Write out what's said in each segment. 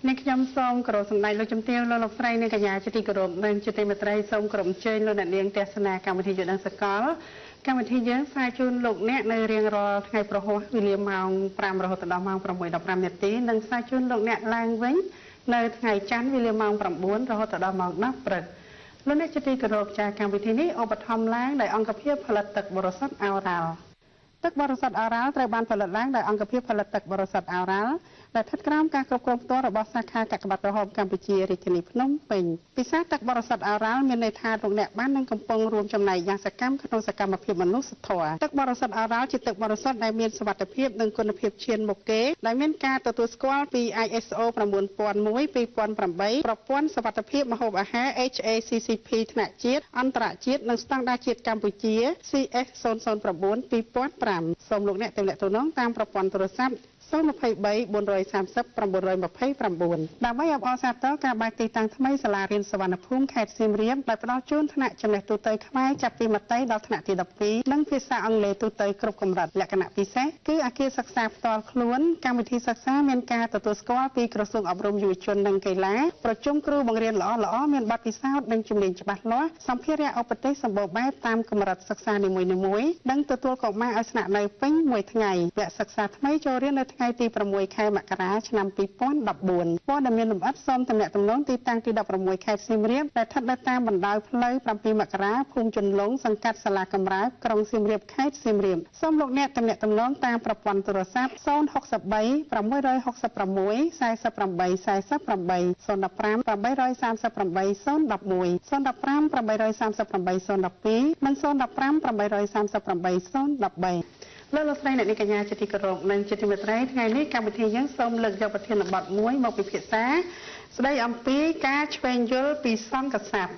អ្នកខ្ញុំសូមគោរពសម្ដែងលោកជំទាវលោកស្រីនិងកញ្ញាជាទីគោរពនិងជាទីមេត្រីសូមគោរពអញ្ជើញលោកអ្នកនាងទស្សនាកម្មវិធីយុទ្ធសកលកម្មវិធីយើងផ្សាយជូនលោកអ្នកនៅរៀងរាល់ថ្ងៃប្រហោះវេលាម៉ោង5រហូតដល់ម៉ោង6:15នាទីនិងផ្សាយជូនលោកអ្នកឡើងវិញនៅថ្ងៃច័ន្ទវេលាម៉ោង9រហូតដល់ម៉ោង10ព្រឹកលោកអ្នកជាទីគោរពចាកម្មវិធីនេះឧបត្ថម្ភឡើងដោយអង្គភាពផលិតទឹកបរិសុទ្ធអូរ៉ាល់ទឹកបរិសុទ្ធអូរ៉ាល់ត្រូវបានផលិតឡើងដោយអង្គភាពផលិតទឹកបរិសុទ្ធអូរ៉ាល់ដែលស្ថិតក្រោមការគ្រប់គ្រងផ្ទាល់របស់សាខាកាកបាទក្រហមកម្ពុជារាជធានីភ្នំពេញពិសេសទឹកបរិសុទ្ធអូរ៉ាល់មានន័យថាលោកអ្នកបាននឹងកំពុងរួមចំណែកយ៉ាងសកម្មក្នុងសកម្មភាពមនុស្សធម៌ទឹកបរិសុទ្ធអូរ៉ាល់ជាទឹកបរិសុទ្ធដែលមានសុវត្ថិភាពនិងគុណភាពឈានមុខគេដែលមានការទទួលស្គាល់ពី ISO 9001:2008 ប្រព័ន្ធសុវត្ថិភាពម្ហូបអាហារ HACCP ថ្នាក់ជាតិអន្តរជាតិនិងស្តង់ដារជាតិកម្ពុជា CS 009:2005សូមលោកអ្នកទំនាក់ទំនងតាមប្រព័ន្ធទូរស័ព្ទ023 430 929ដើម្បីអបអរសាទរការបើកទីតាំងថ្មីសាលារៀនសវណ្ណភូមិខេត្តសៀមរាបដែលផ្ដល់ជូនថ្នាក់ចំណេះទូទៅខ្មែរចាប់ពីមាត្តេយដល់ថ្នាក់ទី12និងភាសាអង់គ្លេសទូទៅគ្រប់កម្រិតលក្ខណៈពិសេសគឺអគារសិក្សាផ្ទាល់ខ្លួនកម្មវិធីសិក្សាមានការទទួលស្គាល់ពីក្រសួងអប់រំយុវជននិងកីឡាប្រជុំគ្រូបង្រៀនល្អៗមានបទពិសោធន៍និងជំនាញច្បាស់លាស់សម្ភារៈឧបទេសសម្បូរបែបតាមកម្រិតសិក្សានីមួយៗនិងទទួលកុមារឲ្យស្នាក់នៅពេញមួយថ្ងៃវគ្គសិក្សាថ្មីចូលរៀននៅថ្ងៃទី6ខែមករាឆ្នាំ2014ព័ត៌មានលម្អិតសូមទំនាក់ទំនងទីតាំងទី16ខេត្តសៀមរាបដែលស្ថិតនៅតាមបណ្ដោយផ្លូវ7មករាភូមិជន្លង់សង្កាត់សាលាកំរើកក្រុងសៀមរាបខេត្តសៀមរាបសូមលោកអ្នកទំនាក់ទំនងតាមប្រព័ន្ធទូរស័ព្ទ063 666 48 48 015 838 011 015 838 012និង015 838 013លោកស្រីអ្នកនាងកញ្ញាជាទីគោរពនិងជាទីមេត្រីថ្ងៃនេះកម្មវិធីយើងសូមលើកយកប្រធានបទមួយមកពិភាក្សាស្ដីអំពីការឆ្វេងយល់ពីសង្កស័ព្ទ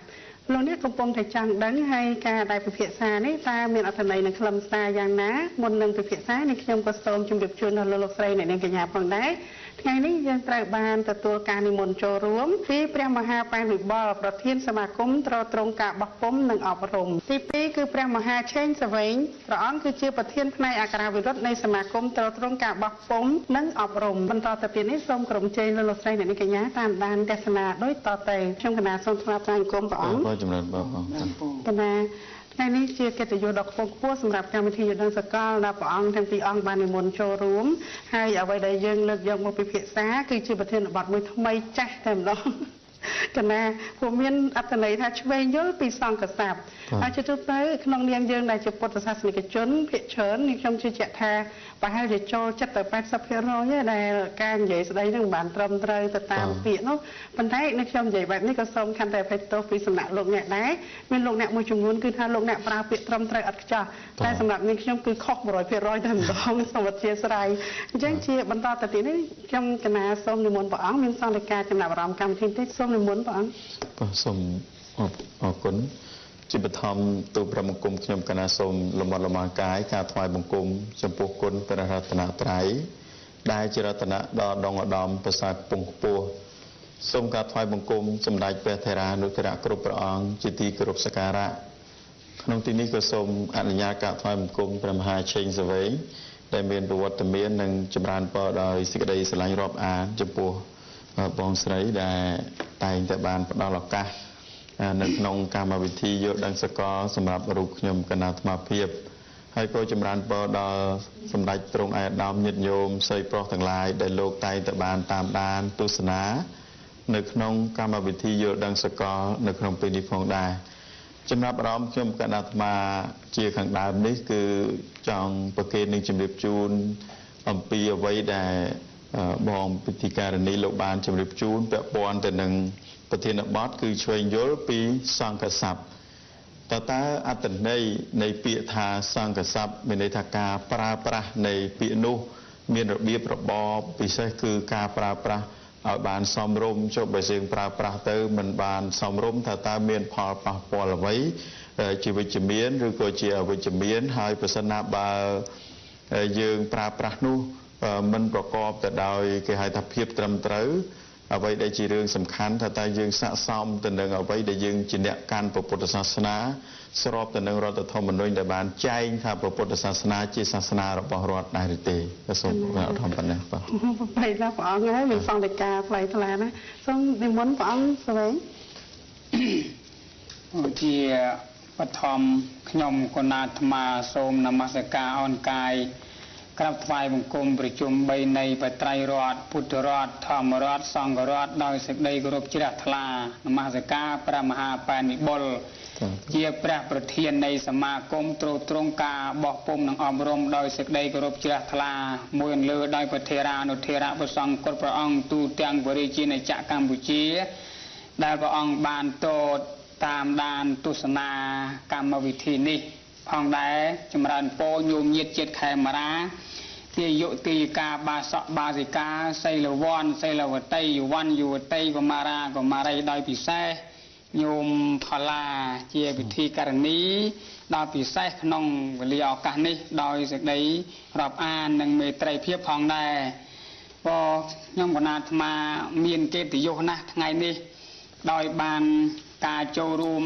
លោកអ្នកកំពុងតែចង់ដឹងហើយការដែលពិភាក្សានេះតើមានអត្ថន័យនិងខ្លឹមសារយ៉ាងណាមុននឹងពិភាក្សានេះខ្ញុំក៏សូមជម្រាបជូនដល់លោកស្រីអ្នកនាងកញ្ញាផងដែរថ្ងៃនេះយើងត្រូវបានទទួលការនិមន្តចូលរួមពីព្រះមហាបញ្ញវិបុលប្រធានសមាគមត្រួតត្រងការបោះពុម្ពនិងអប់រំទី2គឺព្រះមហាឆេងសវែងព្រះអង្គគឺជាប្រធានផ្នែកអក្ខរាវិរុទ្ធនៃសមាគមត្រួតត្រងការបោះពុម្ពនិងអប់រំបន្តទៅទៀតនេះសូមក្រុមជ័យលោកស្រីអ្នកនាងកញ្ញាតាមដានទស្សនាដោយតទៅខ្ញុំកណាសូមថ្លែងអំណរគុណព្រះអង្គបាទចម្រើនបងកណាថ្ងៃនេះជាកិត្តិយសដ៏ខ្ពង់ខ្ពស់សម្រាប់កម្មវិធីយុទ្ធសកលដែលព្រះអង្គទាំងពីរអង្គបាននិមន្តចូលរួមហើយអ្វីដែលយើងលើកយកមកពិភាក្សាគឺជាប្រធានបទមួយថ្មីចាស់តែម្ដងកណាព្រោះមានអត្ថន័យថាឆ្វេងយល់ពីសង្កស័ព្ទហើយជាទូទៅក្នុងនាមយើងដែលជាពុទ្ធសាសនិកជនភាគច្រើននេះខ្ញុំជឿជាក់ថាប្រហែលជាចូលចិត្តទៅ 80% ដែលការនិយាយស្ដីនឹងបានត្រឹមត្រូវទៅតាមពាក្យនោះប៉ុន្តែនៅខ្ញុំនិយាយបែបនេះក៏សូមខន្តីអភ័យទោសពីសំណាក់លោកអ្នកដែរមានលោកអ្នកមួយចំនួនគឺថាលោកអ្នកប្រើពាក្យត្រឹមត្រូវឥតខ្ចោះតែសម្រាប់នាងខ្ញុំគឺខុស 100% តែម្ដងសូមអធិស្ឋានអញ្ចឹងជាបន្តទៅទៀតនេះខ្ញុំកណាសូមនិមន្តព្រះអង្គមានសង្ឃការចំណាប់អារម្មណ៍កម្មវិធីតិចសូមនិមន្តព្រះអង្គបាទសូមអរគុណជាបឋមទូលព្រះបង្គំខ្ញុំកណាសូមលំអរលំអកាយការថ្វាយបង្គំចំពោះគុណព្រះរតនត្រ័យដែលជារតនៈដ៏ដងឧត្តមប្រសើរពងខ្ពស់សូមការថ្វាយបង្គំសម្ដេចព្រះថេរានុថេរៈគ្រប់ព្រះអង្គជាទីគោរពសក្ការៈក្នុងទីនេះក៏សូមអនុញ្ញាតការថ្វាយបង្គំព្រះមហាឆេងសវែងដែលមានប្រវត្តិមាននិងចម្រើនពរដោយសេចក្តីស្រឡាញ់រាប់អានចំពោះបងស្រីដែលតែងតែបានផ្ដល់ឱកាសនៅក្នុងកម្មវិធីយល់ដឹងសកលសម្រាប់រូបខ្ញុំកណាអាត្មាភាពហើយក៏ចម្រើនពរដល់សម្ដេចទ្រង់ឯកឧត្តមញាតិញោមស្រីប្រុសទាំងឡាយដែលលោកតែងតែបានតាមដានទស្សនានៅក្នុងកម្មវិធីយល់ដឹងសកលនៅក្នុងពេលនេះផងដែរចំណាប់អារម្មណ៍ខ្ញុំកណាអាត្មាជាខាងដើមនេះគឺចង់ប្រកេននឹងជម្រាបជូនអំពីអ្វីដែលបងពិធីការនីលោកបានជម្រាបជូនពាក់ព័ន្ធទៅនឹងប្រធានបទគឺឆ្វេងយល់ពីសង្កស័ព្ទតើអត្ថន័យនៃពាក្យថាសង្កស័ព្ទមានន័យថាការប្រើប្រាស់នៃពាក្យនោះមានរបៀបរបបពិសេសគឺការប្រើប្រាស់ឲ្យបានសមរម្យចុះបើយើងប្រើប្រាស់ទៅមិនបានសមរម្យតើមានផលប៉ះពាល់អ្វីជាវិជ្ជមានឬក៏ជាអវិជ្ជមានហើយប្រសិនណាបើយើងប្រើប្រាស់នោះមិនប្រកបទៅដោយគេហៅថាភាពត្រឹមត្រូវ អ្វីដែលជារឿងសំខាន់ថាតើយើងស័ក្តិសមទៅនឹងអ្វីដែលយើងជាអ្នកកាន់ពុទ្ធសាសនាស្របទៅនឹងរដ្ឋធម្មនុញ្ញដែលបានចែងថាពុទ្ធសាសនាជាសាសនារបស់រដ្ឋដែរឬទេសូមឧត្តមប៉ុណ្ណេះបាទបែរណាព្រះអង្គហើយមានសង្ឃដីកាថ្លៃថ្លាណាសូមនិមន្តព្រះអង្គស្វែងជាបឋមខ្ញុំគណៈអាត្មាសូមនមស្ការអនកាយក្រាបថ្វាយបង្គំប្រជុំ3នៃបត្រៃរដ្ឋពុទ្ធរដ្ឋធម្មរដ្ឋសង្ឃរដ្ឋដោយសេចក្តីគោរពជ្រះថ្លានមស្ការព្រះមហាបានិបុលជាព្រះប្រធាននៃសមាគមត្រួតត្រងការបោះពុម្ពនិងអប់រំដោយសេចក្តីគោរពជ្រះថ្លាមួយអន្លើដោយព្រះថេរានុថេរៈព្រះសង្ឃគ្រប់ព្រះអង្គទូទាំងបរិជាណាចក្រកម្ពុជាដែលព្រះអង្គបានទតតាមដានទស្សនាកម្មវិធីនេះផងដែរចម្រើនពរញោមញាតិជាតិខេមរាជាយុតិកាបាសកបាសិកាសីលវ័នសីលវតីយុវ័នយុវតីកុមារាកុមារីដោយពិសេសញោមផល្លាជាពិធីករណីដល់ពិសេសក្នុងវេលាឱកាសនេះដោយសេចក្តីរាប់អាននិងមេត្រីភាពផងដែរព្រោះខ្ញុំគណៈអាត្មាមានកិត្តិយសណាស់ថ្ងៃនេះដោយបានការចូលរួម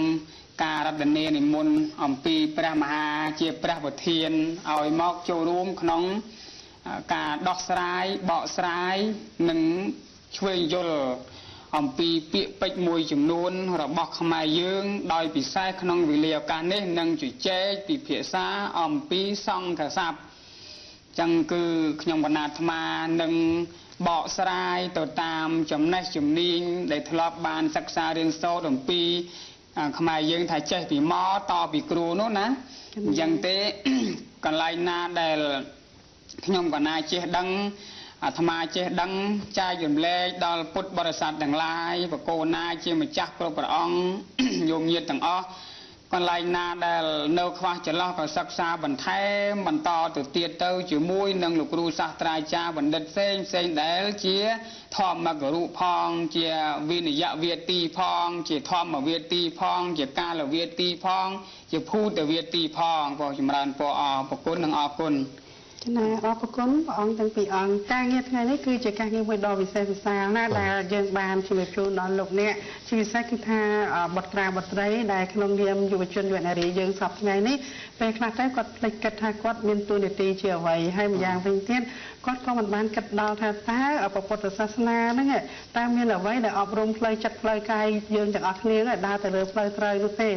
ការរតនានិមន្តអំពីព្រះមហាជាព្រះប្រធានឲ្យមកចូលរួមក្នុងការដោះស្រាយបកស្រាយនិងឆ្វេងយល់អំពីពាក្យពេចន៍មួយចំនួនរបស់ខ្មែរយើងដោយពិសេសក្នុងវេលាឱកាសនេះនឹងជជែកពិភាក្សាអំពីសង្ឃស័ព្ទចឹងគឺខ្ញុំគណៈអាត្មានឹងបកស្រាយទៅតាមចំណេះជំនាញដែលធ្លាប់បានសិក្សារៀនសូត្រអំពីខ្មែរយើងថាចេះពីមកតពីគ្រូនោះណាអញ្ចឹងទេកន្លែងណាដែលខ្ញុំកណាចេះដឹងអាត្មាចេះដឹងចែករំលែកដល់ពុទ្ធបរិស័ទទាំងឡាយបកូនណាជាម្ចាស់គ្រប់ព្រះអង្គញោមញាតិទាំងអស់កន្លែងណាដែលនៅខ្វះចន្លោះក៏សិក្សាបន្ថែមបន្តទៅទៀតទៅជាមួយនឹងលោកគ្រូសាស្ត្រាចារ្យបណ្ឌិតផ្សេងដែលជាធម្មគរុផងជាវិនយវាទីផងជាធម្មវាទីផងជាកាលវាទីផងជាភូតវាទីផងក៏ចម្រើនពរអរគុណនិងអរគុណចំណាអរគុណព្រះអង្គទាំងពីរអង្គការងារថ្ងៃនេះគឺជាការងារមួយដ៏វិសេសវិសាលណាស់ដែលយើងបានជម្រាបជូនដល់លោកអ្នកជាពិសេសគឺថាបុត្រាបុត្រីដែលក្នុងនាមយុវជនយុវនារីយើងសពថ្ងៃនេះពេលខ្លះទៅគាត់ភ្លេចគិតថាគាត់មានតួនាទីជាអ្វីហើយម្យ៉ាងវិញទៀតគាត់ក៏មិនបានគិតដល់ថាតើពុទ្ធសាសនាហ្នឹងតើមានអ្វីដែលអប់រំផ្លូវចិត្តផ្លូវកាយយើងទាំងអស់គ្នាដើរទៅលើផ្លូវត្រូវនោះទេ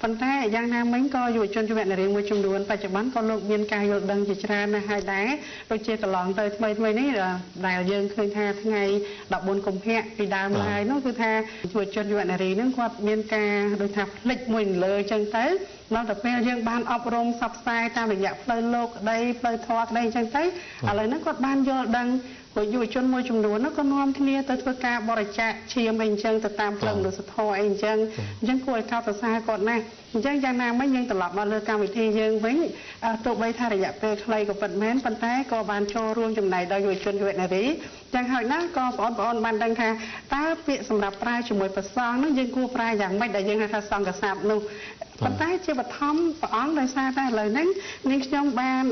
ប៉ុន្តែយ៉ាងណាមិញក៏យុវជនយុវនារីមួយចំនួនបច្ចុប្បន្នក៏លោកមានការយល់ដឹងជាច្រើនណាស់ហើយដែរដូចជាកន្លងទៅថ្មីនេះដែលយើងឃើញថាថ្ងៃ14កុម្ភៈពីដើមឡើយនោះគឺថាយុវជនយុវនារីហ្នឹងគាត់មានការដូចថាផ្លិចមួយលើអញ្ចឹងទៅដល់តែពេលយើងបានអប់រំផ្សព្វផ្សាយតាមរយៈផ្លូវលោកក្តីផ្លូវធម៌ក្តីអញ្ចឹងទៅឥឡូវហ្នឹងគាត់បានយល់ដឹងព្រោះយុវជនមួយចំនួនក៏នាំគ្នាទៅធ្វើការបរិច្ចាគឈាមអីអញ្ចឹងទៅតាមផ្លូវមនុស្សធម៌អីអញ្ចឹងគួរឲ្យកោតសរសើរគាត់ណាស់អញ្ចឹងយ៉ាងណាមិញយើងត្រឡប់មកលើកម្មវិធីយើងវិញទោះបីថារយៈពេលខ្លីក៏ពិតមែនប៉ុន្តែក៏បានចូលរួមចំណែកដល់យុវជនយុវនារីយ៉ាងហោចណាស់ក៏បងប្អូនបានដឹងថាតើពាក្យសម្រាប់ប្រើជាមួយប្រសងហ្នឹងយើងគួរប្រើយ៉ាងម៉េចដែលយើងហៅថាសង្ឃស័ព្ទនោះប៉ុន្តែជាបឋមព្រះអង្គដោយសារតែឥឡូវហ្នឹងនាងខ្ញុំបាន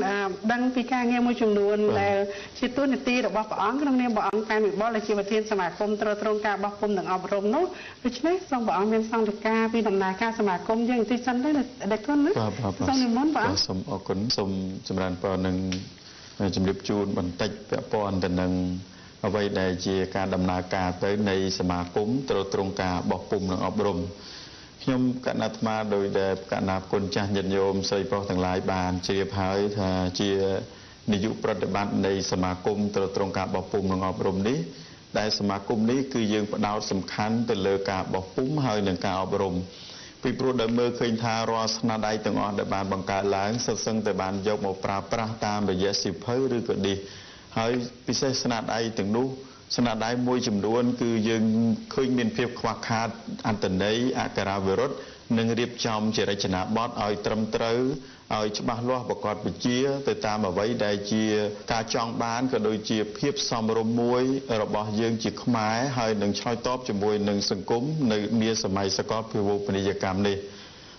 ដឹងពីការងារមួយចំនួនដែលជាតួនាទីរបស់ព្រះអង្គក្នុងនាមព្រះអង្គតាមវិបុលជាប្រធានសមាគមត្រួតត្រងការបោះពុម្ពនិងអប់រំនោះដូច្នេះសូមព្រះអង្គមានសង្ឃការពីដំណើរការសមាគមយើងបន្តិចសិនទៅដែលគុណណាសូមនិមន្តព្រះអង្គសូមអរគុណសូមចម្រើនពរនឹងជំរាបជូនបន្តិចពាក់ព័ន្ធទៅនឹងអ្វីដែលជាការដំណើរការទៅនៃសមាគមត្រួតត្រងការបោះពុម្ពនិងអប់រំខ្ញុំកណ្ដាអាត្មាដោយដែលកណ្ដាគុណចាស់ញាតិញោមស្រីប្រុសទាំងឡាយបានជ្រាបហើយថាជានាយកប្រតិបត្តិនៃសមាគមត្រួតត្រងការបោះពុម្ពនិងអប់រំនេះដែលសមាគមនេះគឺយើងផ្ដោតសំខាន់ទៅលើការបោះពុម្ពហើយនិងការអប់រំពីព្រោះដែលមើលឃើញថារាល់ស្នាដៃទាំងអស់ដែលបានបង្កើតឡើងសុទ្ធសឹងតែបានយកមកប្រើប្រាស់តាមរយៈសិភៅឬក៏ឌីសហើយពិសេសស្នាដៃទាំងនោះស្នាដៃមួយចំនួនគឺយើងឃើញមានភាពខ្វះខាតអត្ថន័យអក្ខរាវិរុទ្ធនិងរៀបចំជារចនាបថឲ្យត្រឹមត្រូវឲ្យច្បាស់លាស់ប្រកបវិជ្ជាទៅតាមអ្វីដែលជាការចង់បានក៏ដូចជាភាពសមរម្យមួយរបស់យើងជាខ្មែរហើយនឹងឆ្លើយតបជាមួយនឹងសង្គមនៅនាសម័យសកលភាវូបនីយកម្មនេះ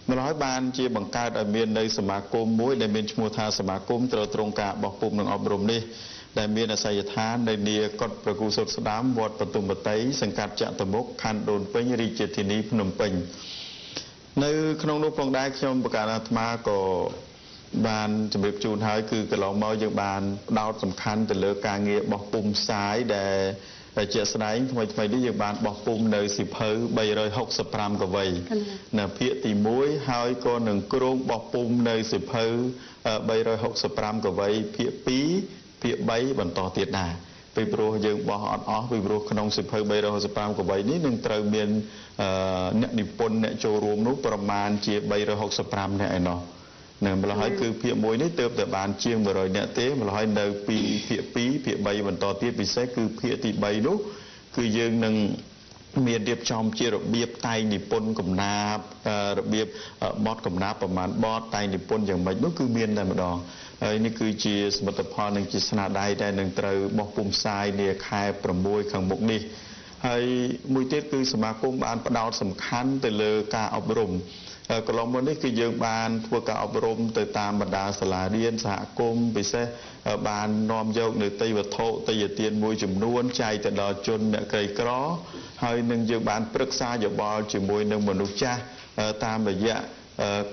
ម្ល៉េះបានជាបង្កើតឲ្យមាននៅសមាគមមួយដែលមានឈ្មោះថាសមាគមត្រួតត្រងការបោះពុម្ពនិងអប់រំនេះ ដែលមានអាសយដ្ឋាននៅនាកុដប្រគូសុទ្ធស្ដាមវត្តបទុមបតីសង្កាត់ចតុមុខខណ្ឌដូនពេញរាជធានីភ្នំពេញនៅក្នុងនោះផងដែរខ្ញុំបកការអាត្មាក៏បានជម្រាបជូនហើយគឺកន្លងមកយើងបានផ្ដោតសំខាន់ទៅលើការងារបោះពុម្ពផ្សាយដែលជាស្ដែងថ្មីនេះយើងបានបោះពុម្ពនៅសិភៅ365កវីនៅភាគទី1ហើយក៏នឹងក្រុងបោះពុម្ពនៅសិភៅ365កវីភាគ2ភាគ3បន្តទៀតដែរពីព្រោះយើងបោះអត់អស់ពីព្រោះក្នុងសិភៅ365កវីនេះនឹងត្រូវមានអ្នកនិពន្ធអ្នកចូលរួមនោះប្រមាណជា365អ្នកឯណោះនៅម្ល៉េះហើយគឺភាគ1នេះទើបតែបានជាង100អ្នកទេម្ល៉េះហើយនៅពីភាគ2ភាគ3បន្តទៀតពិសេសគឺភាគទី3នោះគឺយើងនឹងមានរៀបចំជារបៀបតែងនិពន្ធកំណាព្យរបៀបបទកំណាព្យប្រមាណបទតែងនិពន្ធយ៉ាងម៉េចនោះគឺមានតែម្ដងហើយនេះគឺជាសមិទ្ធផលនិងជាស្នាដៃដែលនឹងត្រូវបោះពុម្ពផ្សាយនាខែ6ខាងមុខនេះហើយមួយទៀតគឺសមាគមបានផ្ដោតសំខាន់ទៅលើការអប់រំកន្លងមកនេះគឺយើងបានធ្វើការអប់រំទៅតាមបណ្ដាសាលារៀនសហគមន៍ពិសេសបាននាំយកនៅតីវត្ថុតីយទានមួយចំនួនចែកទៅដល់ជនអ្នកក្រីក្រហើយនឹងយើងបានប្រឹក្សាយោបល់ជាមួយនឹងមនុស្សចាស់តាមរយៈ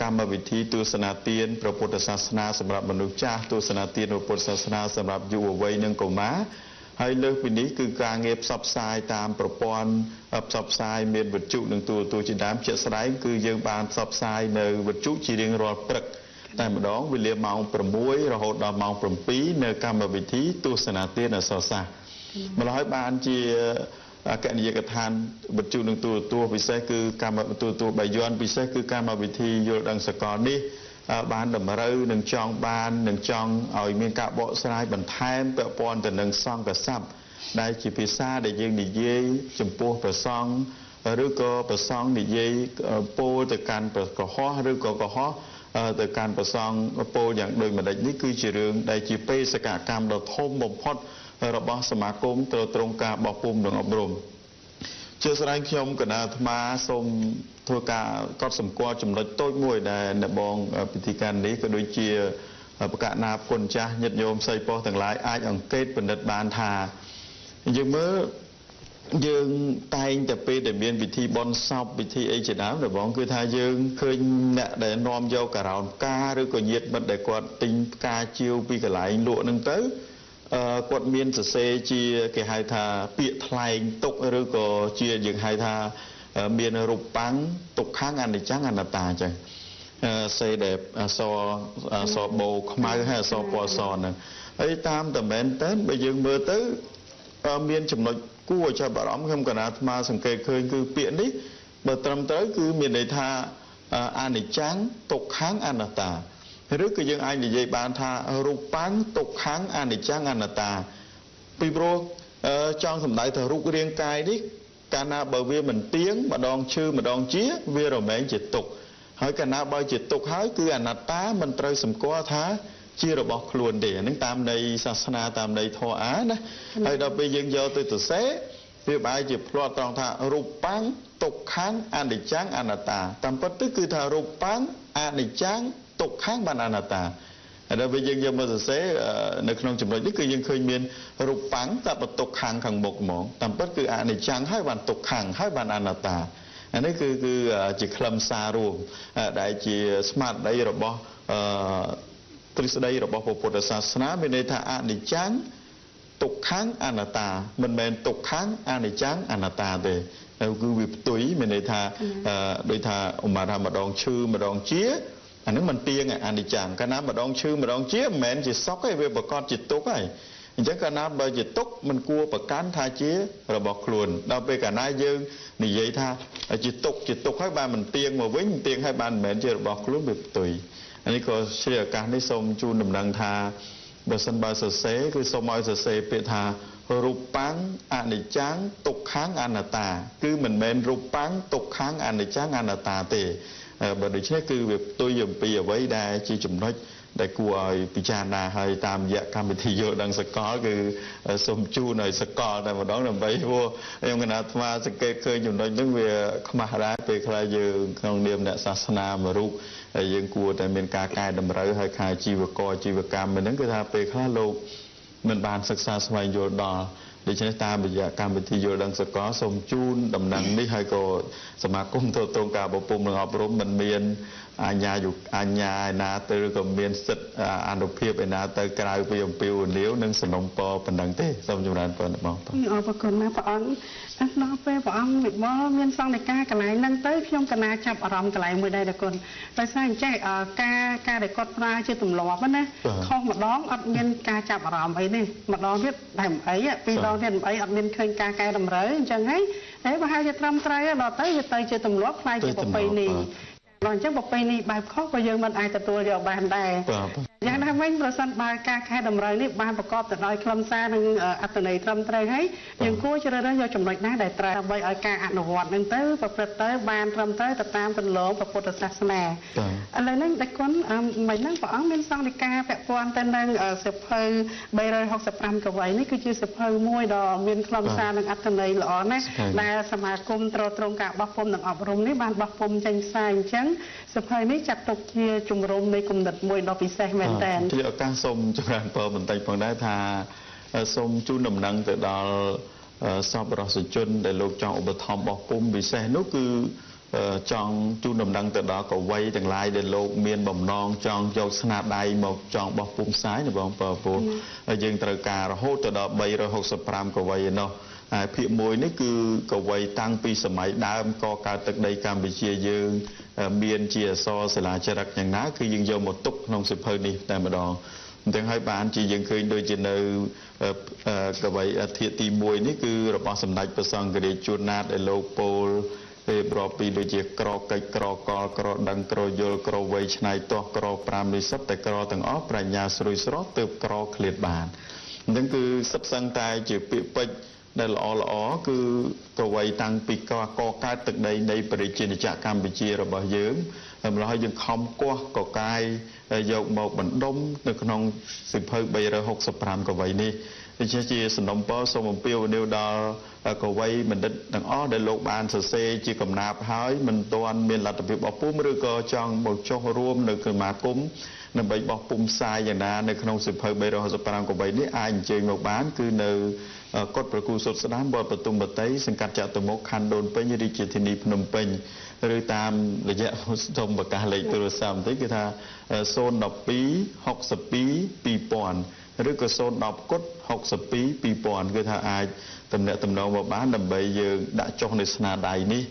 កម្មវិធីទស្សនាទានព្រះពុទ្ធសាសនាសម្រាប់មនុស្សចាស់ទស្សនាទានព្រះពុទ្ធសាសនាសម្រាប់យុវវ័យនិងកុមារហើយលើសពីនេះគឺការងារផ្សព្វផ្សាយតាមប្រព័ន្ធផ្សព្វផ្សាយមានវិទ្យុនិងទូរទស្សន៍ជាដើមជាក់ស្ដែងគឺយើងបានផ្សព្វផ្សាយនៅវិទ្យុជារៀងរាល់ព្រឹកតែម្ដងវេលាម៉ោង6រហូតដល់ម៉ោង7នៅកម្មវិធីទស្សនាទានអក្សរសាស្ត្រម្ល៉េះហើយបានជាអគ្គនាយកដ្ឋានវិទ្យុនិងទូរទស្សន៍ពិសេសគឺកម្មវិធីទូរទស្សន៍បាយ័នពិសេសគឺកម្មវិធីយល់ដឹងសកលនេះបានតម្រូវនឹងចង់បាននឹងចង់ឲ្យមានការបកស្រាយបន្ថែមពាក់ព័ន្ធទៅនឹងសង្ឃស័ព្ទដែលជាភាសាដែលយើងនិយាយចំពោះព្រះសង្ឃឬក៏ព្រះសង្ឃនិយាយពោលទៅកាន់ព្រះកុហកឬក៏កុហកទៅកាន់ព្រះសង្ឃពោលយ៉ាងដូចម្ដេចនេះគឺជារឿងដែលជាបេសកកម្មដ៏ធំបំផុតរបស់សមាគមទៅត្រង់ការបោះពុម្ពនិងអប់រំជាស្ដែងខ្ញុំគណៈអាត្មាសូមធ្វើការកត់សម្គាល់ចំណុចតូចមួយដែលអ្នកបងពិធីការនេះក៏ដូចជាប្រកាសណាគុណចាស់ញាតិញោមស្រីប្រុសទាំងឡាយអាចអង្កេតពិនិត្យបានថាយើងមើលយើងតែងតែពេលដែលមានពិធីបុណ្យសពពិធីអីជាដើមអ្នកបងគឺថាយើងឃើញអ្នកដែលនាំយកការោនផ្កាឬក៏ញាតិមិត្តដែលគាត់ទិញផ្កាជាវពីកន្លែងលក់ហ្នឹងទៅគាត់មានសរសេរជាគេហៅថាពាក្យថ្លែងទុកឬក៏ជាយើងហៅថាមានរូបប៉ាំងទុកខាងអនិច្ចំអនត្តាអញ្ចឹងសេដែលអសបោខ្មៅហើយអសពណ៌សហ្នឹងហើយតាមតែមែនតើបើយើងមើលទៅមានចំណុចគួរឲ្យចាប់អារម្មណ៍ខ្ញុំកណាអាត្មាសង្កេតឃើញគឺពាក្យនេះបើត្រឹមត្រូវគឺមានន័យថាអនិច្ចំទុក្ខំអនត្តាឬក៏យើងអាចនិយាយបានថារូបប៉ាំងទុក្ខំអនិច្ចំអនត្តាពីព្រោះចង់សម្ដៅថារូបរាងកាយនេះកាលណាបើវាមិនទៀងម្ដងឈឺម្ដងជាវារមែងជាទុក្ខហើយកាលណាបើជាទុក្ខហើយគឺអនត្តាមិនត្រូវសម្គាល់ថាជារបស់ខ្លួនទេអានឹងតាមន័យសាសនាតាមន័យធម៌អាណាហើយដល់ពេលយើងយកទៅសរសេរវាបែរជាផ្លាត់ត្រង់ថារូបប៉ាំងទុក្ខំអនិច្ចំអនត្តាតាមពិតទៅគឺថារូបប៉ាំងអនិច្ចំទុក្ខំបានអនត្តាហើយដល់ពេលយើងយកមកសរសេរនៅក្នុងចំណុចនេះគឺយើងឃើញមានរូបប៉ាំងតែបន្ទុកខាងមុខហ្មងតាមពិតគឺអនិច្ចំហើយបានទុក្ខំហើយបានអនត្តាអានេះគឺជាខ្លឹមសាររួមដែលជាស្មារតីរបស់ទ្រឹស្ដីរបស់ពុទ្ធសាសនាមានន័យថាអនិច្ចំទុក្ខំអនត្តាមិនមែនទុក្ខំអនិច្ចំអនត្តាទេគឺវាផ្ទុយមានន័យថាដូចថាឧមាថាម្ដងឈឺម្ដងជាអានឹងមិនទៀងអនិច្ចំកាលណាម្ដងឈឺម្ដងជាមិនមែនជាសុខទេវាប្រកបជាទុក្ខហើយអញ្ចឹងកាលណាបើជាទុក្ខមិនគួរប្រកាន់ថាជារបស់ខ្លួនដល់ពេលកាលណាយើងនិយាយថាជាទុក្ខហើយបានមិនទៀងមកវិញទៀងហើយបានមិនមែនជារបស់ខ្លួនវាផ្ទុយនេះក៏ជាឱកាសនេះសូមជូនដំណឹងថាបើសិនបើសរសេរគឺសូមឲ្យសរសេរពាក្យថារូបប៉ាំងអនិច្ចំទុក្ខំអនត្តាគឺមិនមែនរូបប៉ាំងទុក្ខំអនិច្ចំអនត្តាទេបើដូច្នេះគឺវាផ្ទុយអំពីអ្វីដែលជាចំណុចដែលគួរឲ្យពិចារណាហើយតាមរយៈកម្មវិធីយល់ដឹងសកលគឺសូមជូនឲ្យសកលតែម្ដងដើម្បីព្រោះខ្ញុំគណៈអាត្មាសង្កេតឃើញចំណុចហ្នឹងវាខ្មាស់ដែរពេលខ្លះយើងក្នុងនាមអ្នកសាសនាមួយរូបហើយយើងគួរតែមានការកែតម្រូវឲ្យខាងជីវករជីវកម្មហ្នឹងគឺថាពេលខ្លះលោក មិនបានសិក្សាស្វែងយល់ដល់ដូច្នេះតាមរយៈកម្មវិធីយល់ដឹងសកលសូមជូនដំណឹងនេះហើយក៏សមាគមទូតងការអប់រំនិងអប់រំមិនមានអាជ្ញាឯណាទៅក៏មានសិទ្ធិអនុភាពឯណាទៅក្រៅពីអំពីវនាវនិងសំណុំពរប៉ុណ្ណឹងទេសូមចម្រើនពរបងប្អូនអរគុណណាស់ព្រះអង្គដល់ពេលព្រះអង្គវិបលមានសង្ឃនិកាកន្លែងហ្នឹងទៅខ្ញុំកណាចាប់អារម្មណ៍កន្លែងមួយដែរដល់គុណដោយសារអញ្ចេះការដែលគាត់ប្រើជាទម្លាប់ណាខុសម្ដងអត់មានការចាប់អារម្មណ៍អីទេម្ដងទៀតតែមិនអីពីរដងទៀតមិនអីអត់មានឃើញការកែតម្រូវអញ្ចឹងហើយប្រហែលជាត្រឹមត្រូវដល់ទៅវាទៅជាទម្លាប់ខ្លាយជាប្រពៃណីដល់អញ្ចឹងប្រពៃណីបែបខុសក៏យើងមិនអាចទទួលយកបានដែរយ៉ាងណាវិញប្រសិនបើការខែតម្រូវនេះបានប្រកបទៅដោយខ្លឹមសារនិងអត្ថន័យត្រឹមត្រូវហើយយើងគួរជ្រើសរើសយកចំណុចណាដែលត្រូវដើម្បីឲ្យការអនុវត្តនឹងទៅប្រព្រឹត្តទៅបានត្រឹមត្រូវទៅតាមទម្លាប់ព្រះពុទ្ធសាសនាឥឡូវនេះតែគុណមិនហ្នឹងព្រះអង្គមានសង្ឃនិកាពាក់ព័ន្ធទៅនឹងសិភៅ365កវីនេះគឺជាសិភៅមួយដ៏មានខ្លឹមសារនិងអត្ថន័យល្អណាស់ដែលសមាគមត្រួតត្រងការបោះពុម្ពនិងអប់រំនេះបានបោះពុម្ពចេញផ្សាយអញ្ចឹងសិភៅនេះចាត់ទុកជាជំរំនៃគំនិតមួយដ៏ពិសេសមែនតើជាឱកាសសូមចម្រើនពរបន្តិចផងដែរថាសូមជូនដំណឹងទៅដល់សពរដ្ឋជនដែលលោកចង់ឧបត្ថម្ភបោះពុម្ពពិសេសនោះគឺចង់ជូនដំណឹងទៅដល់កវីទាំងឡាយដែលលោកមានបំណងចង់យកស្នាដៃមកចង់បោះពុម្ពផ្សាយណាបងប្អូនហើយយើងត្រូវការរហូតទៅដល់365កវីឯណោះហើយភាគមួយនេះគឺកវីតាំងពីសម័យដើមកកើតទឹកដីកម្ពុជាយើងមានជាអក្សរសិលាចារឹកយ៉ាងណាគឺយើងយកមកទុកក្នុងសិភៅនេះតែម្ដងអញ្ចឹងហើយបានជាយើងឃើញដូចជានៅកវីអធិទី1នេះគឺរបស់សម្ដេចព្រះសង្ឃរាជជួនណាតដែលលោកពោលរៀបរាប់ពីដូចជាក្រកិច្ចក្រកលក្រដឹងក្រយល់ក្រវៃឆ្នៃទាស់ក្រ5នេះសិតតែក្រទាំងអស់ប្រាជ្ញាស្រួយស្រស់ទើបក្រឃ្លាតបានអញ្ចឹងគឺសិតសឹងតែជាពាក្យពេចន៍ដែលល្អគឺកវីតាំងពីកកើតទឹកដីនៃប្រជាជាតិកម្ពុជារបស់យើងម្ល៉េះហើយយើងខំកោះកកាយយកមកបណ្ដុំនៅក្នុងសិភៅ365កវីនេះដូច្នេះជាសំណុំពរសូមអំពាវនាវដល់កវីបណ្ឌិតទាំងអស់ដែលលោកបានសរសេរជាកំណាព្យហើយមិនទាន់មានលទ្ធភាពបោះពុម្ពឬក៏ចង់មកចុះរួមនៅសមាគមដើម្បីបោះពុម្ពផ្សាយយ៉ាងណានៅក្នុងសិភៅ365កវីនេះអាចអញ្ជើញមកបានគឺនៅកុដិប្រគូសុទ្ធស្ដាមវត្តបទុមបតីសង្កាត់ចតុមុខខណ្ឌដូនពេញរាជធានីភ្នំពេញឬតាមរយៈសូមប្រកាសលេខទូរស័ព្ទបន្តិចគឺថា012 62 2000ឬក៏010 គុត62 2000គឺថាអាចតំណាក់តំណងមកបានដើម្បីយើងដាក់ចុះនៅស្នាដៃនេះ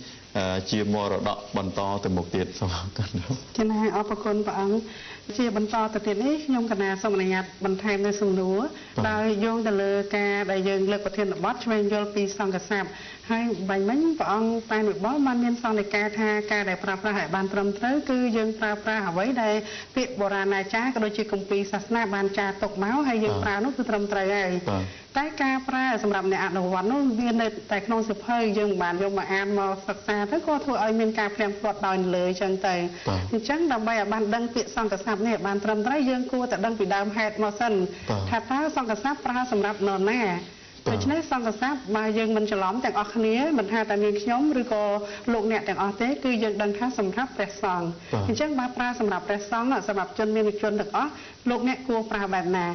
ជាមរតកបន្តទៅមុខទៀតសូមអរគុណចា៎អរគុណព្រះអង្គជាបន្តទៅទៀតនេះខ្ញុំកណាសូមអនុញ្ញាតបន្ថែមនៅសំណួរដោយយោងទៅលើការដែលយើងលើកប្រធានបទឆ្វេងយល់ពីសង្ឃស័ព្ទហើយបាញ់មិញព្រះអង្គតែនិបល់បានមានសង្ឃនិកាថាការដែលប្រើប្រាស់ឲ្យបានត្រឹមត្រូវគឺយើងប្រើប្រាស់អ្វីដែលពាក្យបុរាណអាចារ្យក៏ដូចជាគម្ពីរសាសនាបានចារទុកមកហើយយើងប្រើនោះគឺត្រឹមត្រូវហើយតែការប្រើសម្រាប់អ្នកអនុវត្តនោះវានៅតែក្នុងសិភៅយើងមិនបានយកមកអានមកសិក្សាទៅក៏ធ្វើឲ្យមានការផ្លាំផ្លាត់ដោយលើអញ្ចឹងទៅអញ្ចឹងដើម្បីឲ្យបានដឹងពាក្យសង្ឃស័ព្ទនេះបានត្រឹមត្រូវយើងគួរតែដឹងពីដើមហេតុមកសិនថាតើសង្ឃស័ព្ទប្រើសម្រាប់នរណាដូច្នេះសង្ឃស័ព្ទបើយើងមិនច្រឡំទាំងអស់គ្នាមិនថាតែមានខ្ញុំឬក៏លោកអ្នកទាំងអស់ទេគឺយើងដឹងថាសម្រាប់ព្រះសង្ឃអញ្ចឹងបើប្រើសម្រាប់ព្រះសង្ឃសម្រាប់ជនមានជនទាំងអស់លោកអ្នកគួរប្រើបែបណា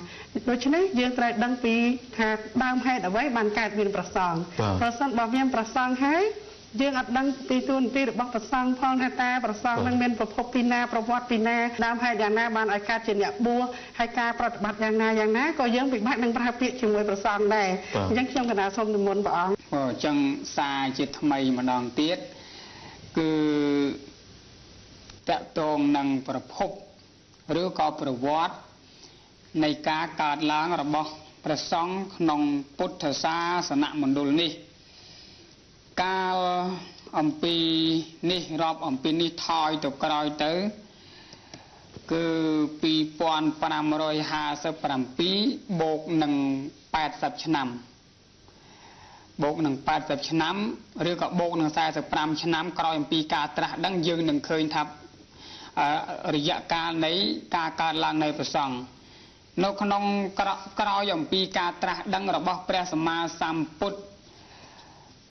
ដូច្នេះយើងត្រូវដឹងពីថាដើមហេតុអ្វីបានកើតមានព្រះសង្ឃប្រសិនបើមានព្រះសង្ឃហើយយើងអត់ដឹងពីទួនាទីរបស់ព្រះសង្ឃផងថាតើព្រះសង្ឃនឹងមានប្រភពពីណាប្រវត្តិពីណាដើមហេតុយ៉ាងណាបានឲ្យកើតជាអ្នកបួសហើយការប្រតិបត្តិយ៉ាងណាក៏យើងពិបាកនឹងប្រើពាក្យជាមួយព្រះសង្ឃដែរអញ្ចឹងខ្ញុំកណាសូមនិមន្តព្រះអង្គអញ្ចឹងសារជាថ្មីម្ដងទៀតគឺតកតងនឹងប្រភពឬក៏ប្រវត្តិនៃការកើតឡើងរបស់ព្រះសង្ឃក្នុងពុទ្ធសាសនមណ្ឌលនេះកាលអំពីនេះរាប់អំពីនេះថយទៅក្រោយទៅគឺ2557បូកនឹង80ឆ្នាំបូកនឹង80ឆ្នាំឬក៏បូកនឹង45ឆ្នាំក្រោយអំពីការត្រាស់ដឹងយើងនឹងឃើញថារយៈកាលនៃការកើតឡើងនៃព្រះសង្ឃនៅក្នុងក្រោយអំពីការត្រាស់ដឹងរបស់ព្រះសម្មាសម្ពុទ្ធ